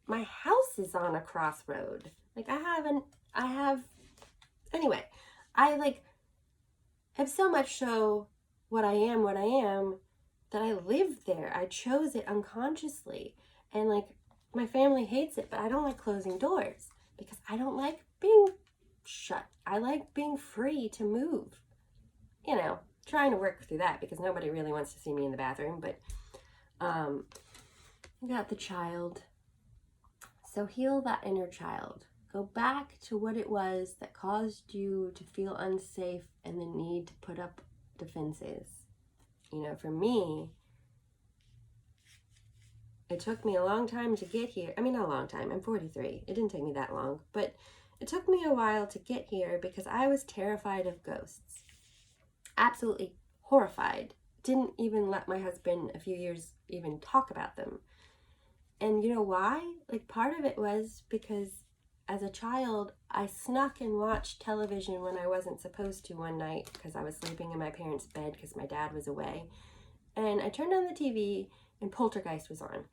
my house is on a crossroad. Like, anyway, I have so much so what I am that I live there. I chose it unconsciously. And like, my family hates it, but I don't like closing doors because I don't like being shut. I like being free to move. You know, trying to work through that because nobody really wants to see me in the bathroom, but I got the child. So heal that inner child. Go back to what it was that caused you to feel unsafe and the need to put up defenses. You know, for me, it took me a long time to get here. I mean, not a long time. I'm 43. It didn't take me that long. But it took me a while to get here because I was terrified of ghosts. Absolutely horrified. Didn't even let my husband a few years even talk about them. And you know why? Like, part of it was because as a child, I snuck and watched television when I wasn't supposed to one night because I was sleeping in my parents' bed because my dad was away. And I turned on the TV and Poltergeist was on.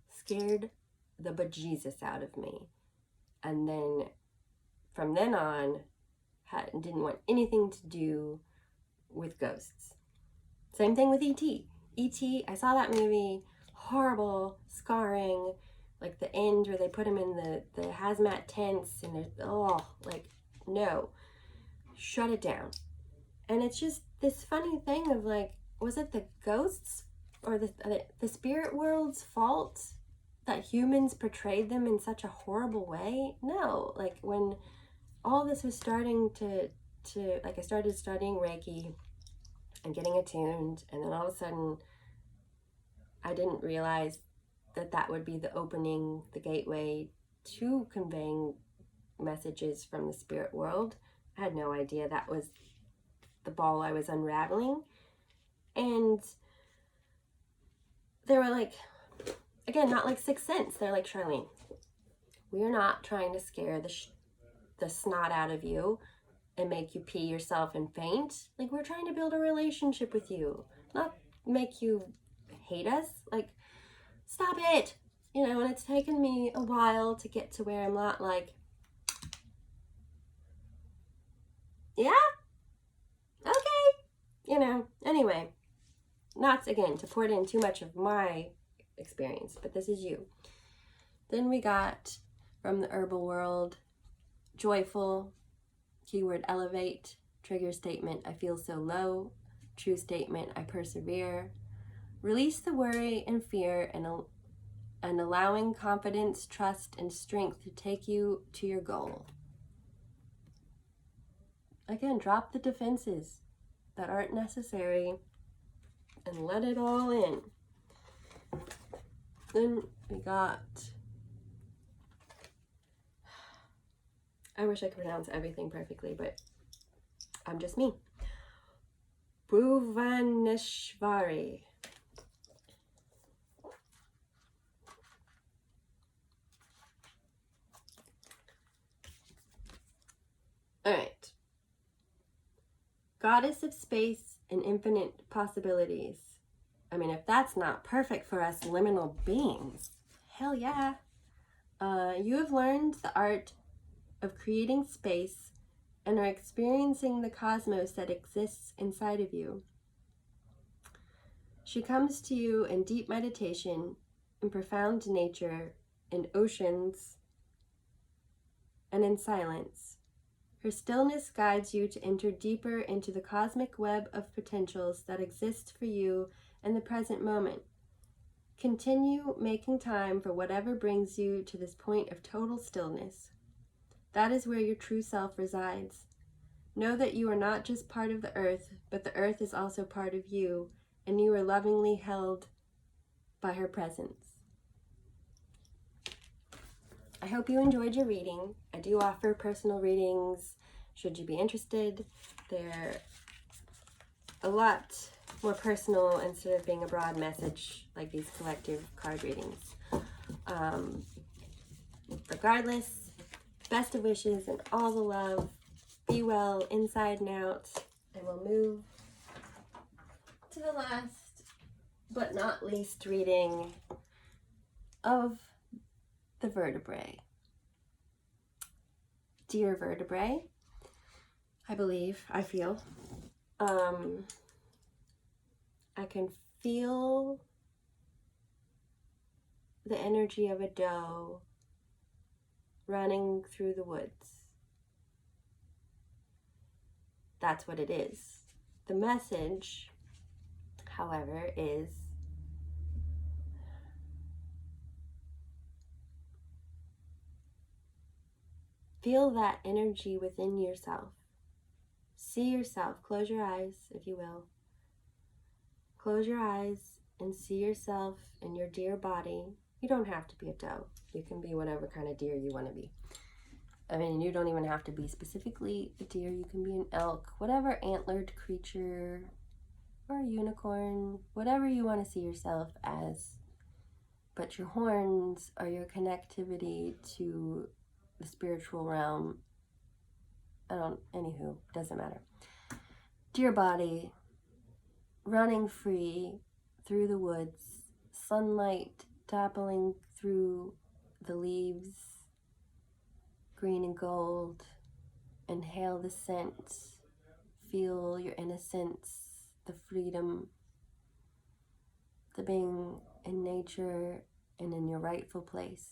Scared the bejesus out of me. And then from then on, didn't want anything to do with ghosts. Same thing with E.T. E.T., I saw that movie, horrible, scarring, like the end where they put him in the hazmat tents and there's, no, shut it down. And it's just this funny thing of like, was it the ghosts or the spirit world's fault that humans portrayed them in such a horrible way? No, like when all this was starting to like, I started studying Reiki and getting attuned, and then all of a sudden I didn't realize that would be the opening, the gateway to conveying messages from the spirit world. I had no idea that was the ball I was unraveling. And they were like, again, not like Sixth Sense. They're like, Charlene, we're not trying to scare the snot out of you and make you pee yourself and faint. Like, we're trying to build a relationship with you, not make you hate us. Like, stop it. You know, and it's taken me a while to get to where I'm not like, yeah, okay, you know. Anyway, not again to pour in too much of my experience, but this is you. Then we got from the herbal world, joyful, keyword elevate, trigger statement, I feel so low, true statement, I persevere, release the worry and fear and allowing confidence, trust, and strength to take you to your goal. Again, drop the defenses that aren't necessary and let it all in. Then we got, I wish I could pronounce everything perfectly, but I'm just me. Bhuvaneshwari. All right. Goddess of space and infinite possibilities. I mean, if that's not perfect for us liminal beings, hell yeah. You have learned the art of creating space and are experiencing the cosmos that exists inside of you. She comes to you in deep meditation, in profound nature, in oceans, and in silence. Her stillness guides you to enter deeper into the cosmic web of potentials that exist for you in the present moment. Continue making time for whatever brings you to this point of total stillness. That is where your true self resides. Know that you are not just part of the earth, but the earth is also part of you, and you are lovingly held by her presence. I hope you enjoyed your reading. I do offer personal readings, should you be interested. They're a lot more personal instead of being a broad message like these collective card readings. Regardless, best of wishes and all the love. Be well inside and out. And we'll move to the last but not least reading of the vertebrae. Dear vertebrae, I feel, I can feel the energy of a doe running through the woods. That's what it is. The message, however, is feel that energy within yourself. See yourself. Close your eyes, if you will. Close your eyes and see yourself in your deer body. You don't have to be a doe. You can be whatever kind of deer you want to be. I mean, you don't even have to be specifically a deer. You can be an elk, whatever antlered creature, or a unicorn, whatever you want to see yourself as. But your horns are your connectivity to the spiritual realm. Anywho, doesn't matter. Deer body, running free through the woods, sunlight dappling through the leaves, green and gold. Inhale the scent, feel your innocence, the freedom, the being in nature and in your rightful place.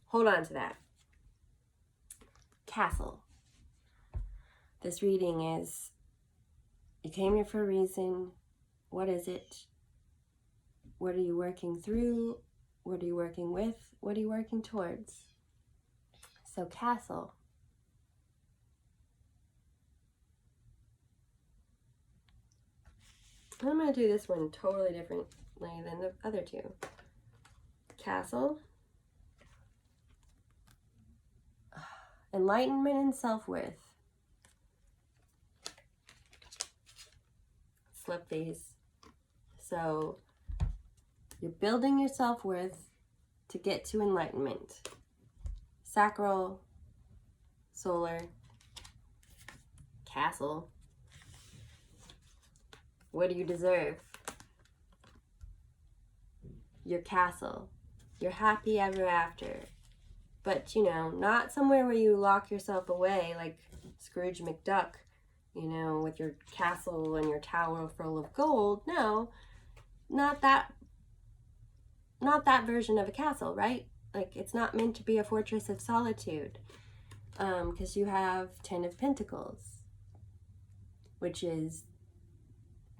Hold on to that. Castle. This reading is, you came here for a reason. What is it? What are you working through? What are you working with? What are you working towards? So castle. I'm going to do this one totally differently than the other two. Castle. Enlightenment and self-worth. Flip these. So you're building your self-worth to get to enlightenment. Sacral, solar, castle. What do you deserve? Your castle. Your happy ever after. But, not somewhere where you lock yourself away like Scrooge McDuck, with your castle and your tower full of gold. No, not that version of a castle, right? Like, it's not meant to be a fortress of solitude, because you have 10 of Pentacles, which is,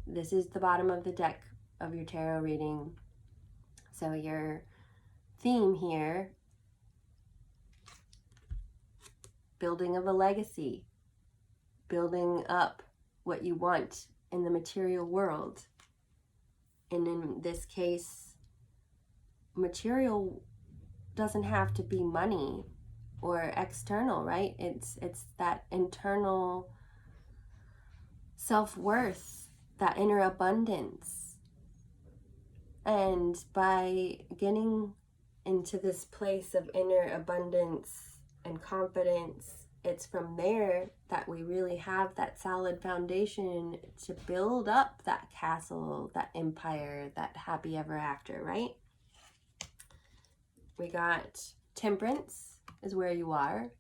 this is the bottom of the deck of your tarot reading. So your theme here, building of a legacy, building up what you want in the material world. And in this case, material doesn't have to be money or external, right? It's that internal self-worth, that inner abundance. And by getting into this place of inner abundance and confidence, it's from there that we really have that solid foundation to build up that castle, that empire, that happy ever after, right? We got Temperance is where you are.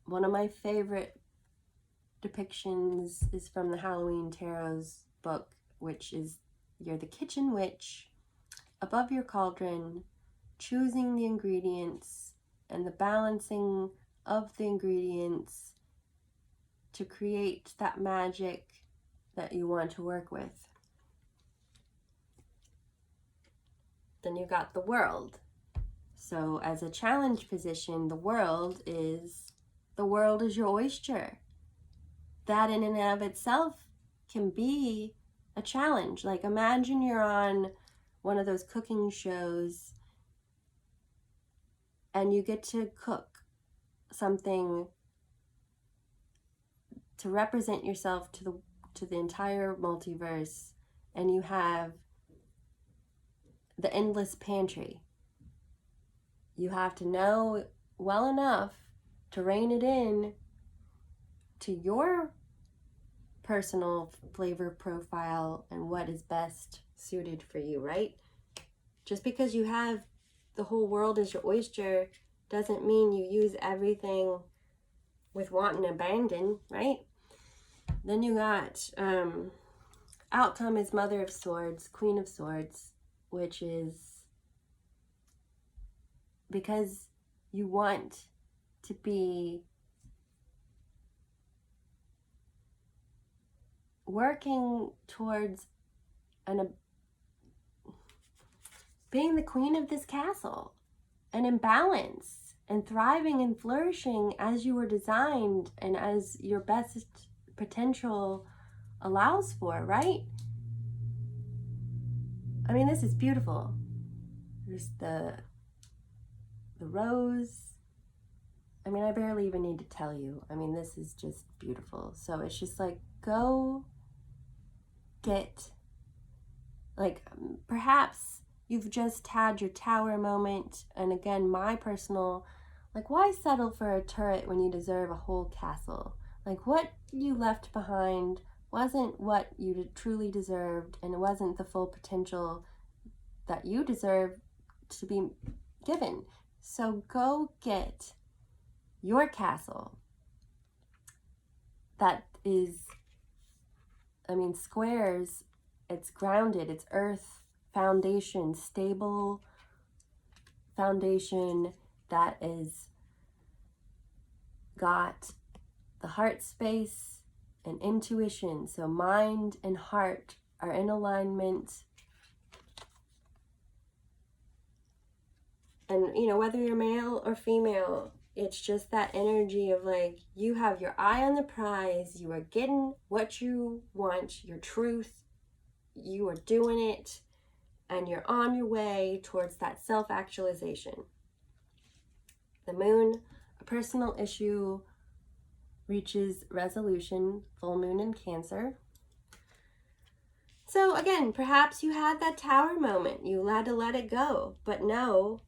One of my favorite depictions is from the Halloween Tarot's book, which is you're the kitchen witch above your cauldron, choosing the ingredients and the balancing of the ingredients to create that magic that you want to work with. Then you got the World. So as a challenge position, the world is your oyster. That in and of itself can be a challenge. Like imagine you're on one of those cooking shows and you get to cook something to represent yourself to the entire multiverse, and you have the endless pantry. You have to know well enough to rein it in to your personal flavor profile and what is best suited for you, right? Just because you have the whole world as your oyster doesn't mean you use everything with wanton abandon, right? Then you got Outcome is Mother of Swords, Queen of Swords, which is because you want to be working towards being the queen of this castle and in balance and thriving and flourishing as you were designed and as your best potential allows for, right? I mean, this is beautiful. There's the rose. I mean, I barely even need to tell you. I mean, this is just beautiful. So it's just like, go get, like, perhaps you've just had your tower moment. And again, my personal, like, why settle for a turret when you deserve a whole castle? Like, what you left behind wasn't what you truly deserved, and it wasn't the full potential that you deserve to be given. So go get your castle that is, I mean, squares, it's grounded, it's earth foundation, stable foundation that is got the heart space and intuition. So mind and heart are in alignment. And, you know, whether you're male or female, it's just that energy of like, you have your eye on the prize, you are getting what you want, your truth, you are doing it, and you're on your way towards that self-actualization. The Moon, a personal issue, reaches resolution, full moon in Cancer. So again, perhaps you had that tower moment, you had to let it go, but no,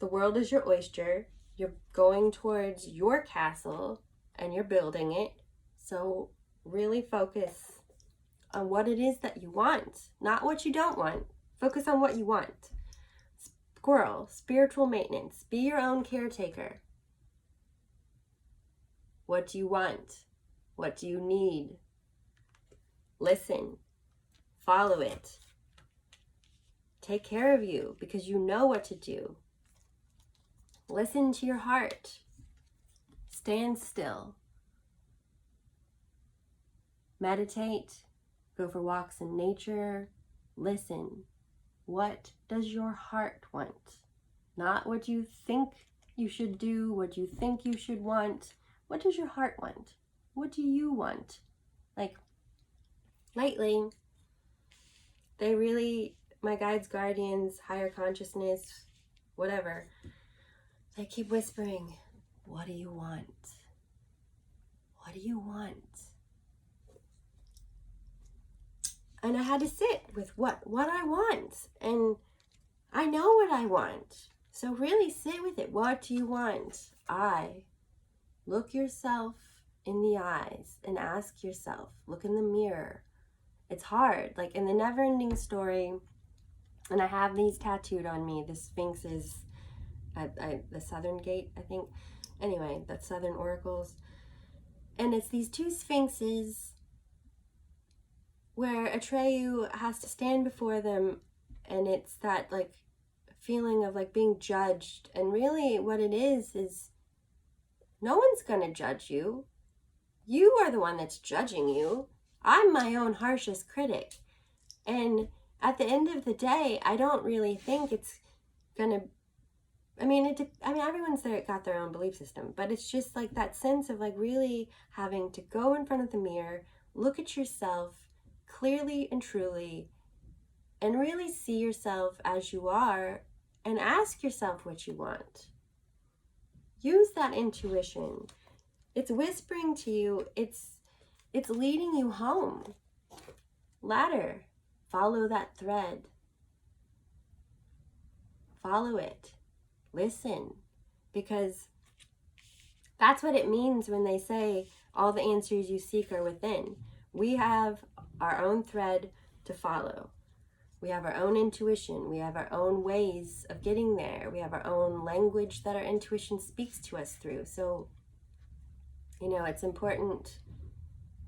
the world is your oyster. You're going towards your castle and you're building it. So really focus on what it is that you want, not what you don't want. Focus on what you want. Squirrel, spiritual maintenance. Be your own caretaker. What do you want? What do you need? Listen. Follow it. Take care of you because you know what to do. Listen to your heart. Stand still. Meditate. Go for walks in nature. Listen. What does your heart want? Not what you think you should do, what you think you should want. What does your heart want? What do you want? Like, lately, they really, my guides, guardians, higher consciousness, whatever, they keep whispering, what do you want? What do you want? And I had to sit with what I want. And I know what I want. So really sit with it. What do you want? Look yourself in the eyes and ask yourself. Look in the mirror. It's hard. Like in the Never-Ending Story, And I have these tattooed on me. The Sphinx is the Southern Gate, I think. Anyway, that's Southern Oracles. And it's these two Sphinxes where Atreyu has to stand before them, and it's that like feeling of like being judged. And really what it is no one's gonna judge you. You are the one that's judging you. I'm my own harshest critic. And at the end of the day, I don't really think it's gonna, everyone's got their own belief system, but it's just like that sense of like really having to go in front of the mirror, look at yourself clearly and truly, and really see yourself as you are, and ask yourself what you want. Use that intuition. It's whispering to you. It's leading you home. Ladder. Follow that thread. Follow it. Listen. Because that's what it means when they say all the answers you seek are within. We have our own thread to follow. We have our own intuition. We have our own ways of getting there. We have our own language that our intuition speaks to us through. So, it's important.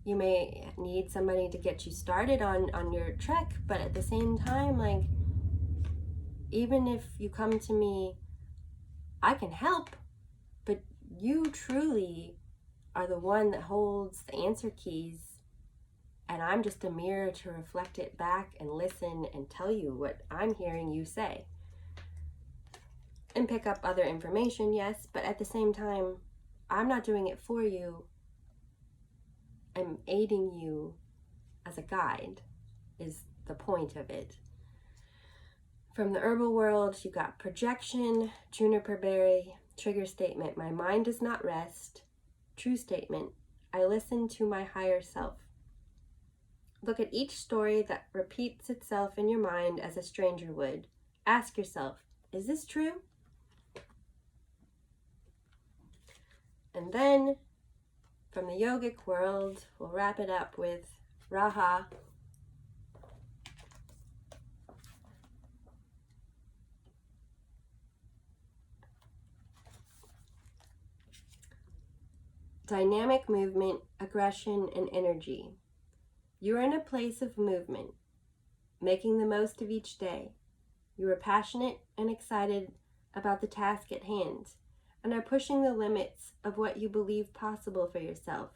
You may need somebody to get you started on your trek, but at the same time, like, even if you come to me, I can help, but you truly are the one that holds the answer keys, and I'm just a mirror to reflect it back and listen and tell you what I'm hearing you say. And pick up other information, yes, but at the same time, I'm not doing it for you. I'm aiding you as a guide, is the point of it. From the herbal world, you got projection, juniper berry, trigger statement, my mind does not rest. True statement, I listen to my higher self. Look at each story that repeats itself in your mind as a stranger would. Ask yourself, is this true? And then, from the yogic world, we'll wrap it up with Raha. Dynamic movement, aggression, and energy. You are in a place of movement, making the most of each day. You are passionate and excited about the task at hand, and are pushing the limits of what you believe possible for yourself.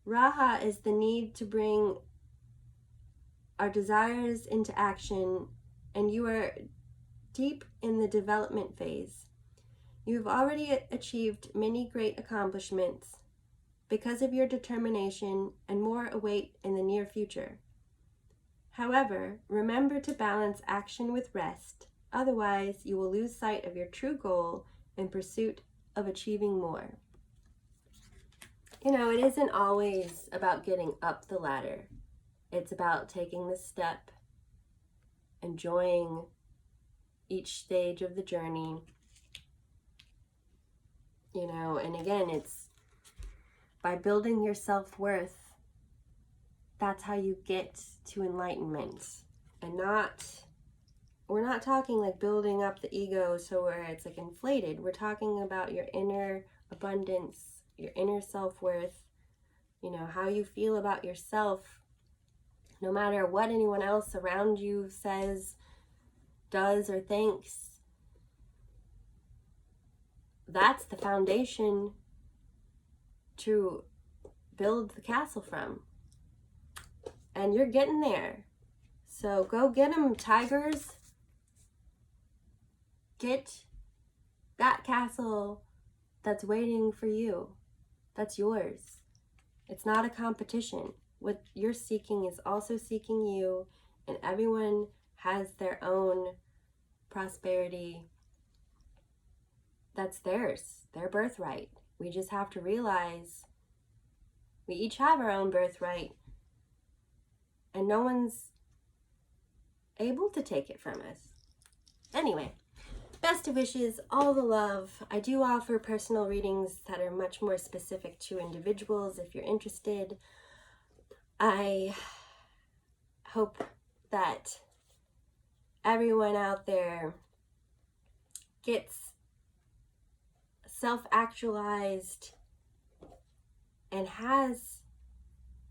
Raha is the need to bring our desires into action, and you are deep in the development phase. You have already achieved many great accomplishments because of your determination, and more await in the near future. However, remember to balance action with rest, otherwise you will lose sight of your true goal in pursuit of achieving more. It isn't always about getting up the ladder. It's about taking the step, enjoying each stage of the journey. And again, it's by building your self-worth. That's how you get to enlightenment. And we're not talking like building up the ego so where it's like inflated. We're talking about your inner abundance, your inner self-worth, how you feel about yourself, no matter what anyone else around you says, does, or thinks. That's the foundation to build the castle from. And you're getting there. So go get them, tigers. Get that castle that's waiting for you. That's yours. It's not a competition. What you're seeking is also seeking you, and everyone has their own prosperity. That's theirs, their birthright. We just have to realize we each have our own birthright, and no one's able to take it from us. Anyway, best of wishes, all the love. I do offer personal readings that are much more specific to individuals if you're interested. I hope that everyone out there gets self-actualized and has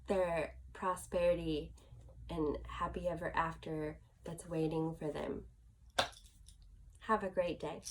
their prosperity and happy ever after that's waiting for them. Have a great day.